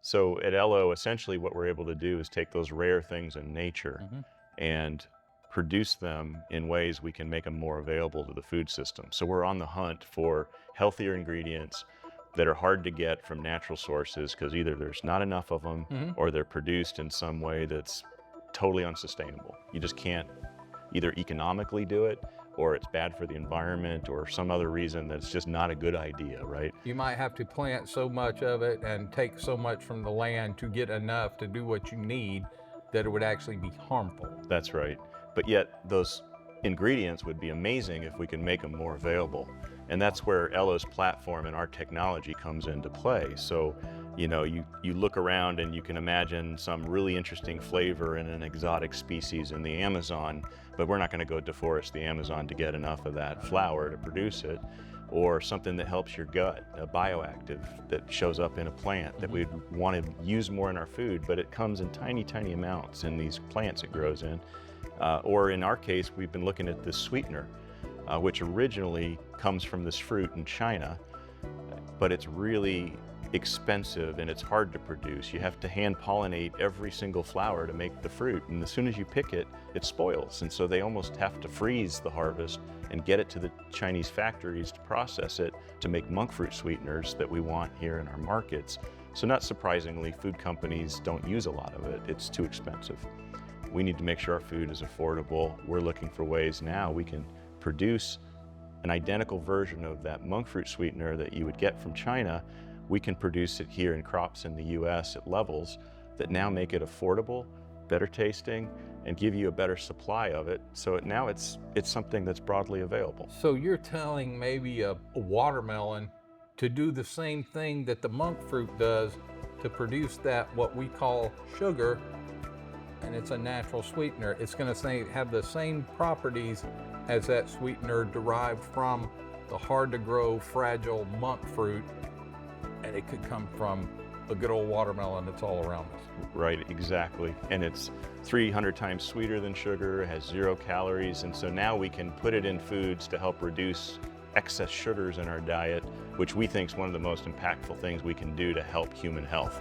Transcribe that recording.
So at ELO, essentially what we're able to do is take those rare things in nature Hmm. and produce them in ways we can make them more available to the food system. So we're on the hunt for healthier ingredients that are hard to get from natural sources because either there's not enough of them Hmm. or they're produced in some way that's totally unsustainable. You just can't either economically do it or it's bad for the environment or some other reason that's just not a good idea, right? You might have to plant so much of it and take so much from the land to get enough to do what you need that it would actually be harmful. That's right. But yet those ingredients would be amazing if we can make them more available. And that's where ELO's platform and our technology comes into play. So, you look around and you can imagine some really interesting flavor in an exotic species in the Amazon, but we're not going to go deforest the Amazon to get enough of that flower to produce it. Or something that helps your gut, a bioactive that shows up in a plant that we'd want to use more in our food, but it comes in tiny, tiny amounts in these plants it grows in. Or in our case, we've been looking at this sweetener, which originally comes from this fruit in China, but it's really expensive and it's hard to produce. You have to hand pollinate every single flower to make the fruit, and as soon as you pick it, it spoils. And so they almost have to freeze the harvest and get it to the Chinese factories to process it to make monk fruit sweeteners that we want here in our markets. So not surprisingly, food companies don't use a lot of it. It's too expensive. We need to make sure our food is affordable. We're looking for ways now we can produce an identical version of that monk fruit sweetener that you would get from China. We can produce it here in crops in the US at levels that now make it affordable, better tasting, and give you a better supply of it. So now it's something that's broadly available. So you're telling maybe a watermelon to do the same thing that the monk fruit does to produce that what we call sugar, and it's a natural sweetener. It's going to have the same properties as that sweetener derived from the hard to grow, fragile monk fruit, and it could come from a good old watermelon that's all around us. Right, exactly. And it's 300 times sweeter than sugar, has 0 calories, and so now we can put it in foods to help reduce excess sugars in our diet, which we think is one of the most impactful things we can do to help human health.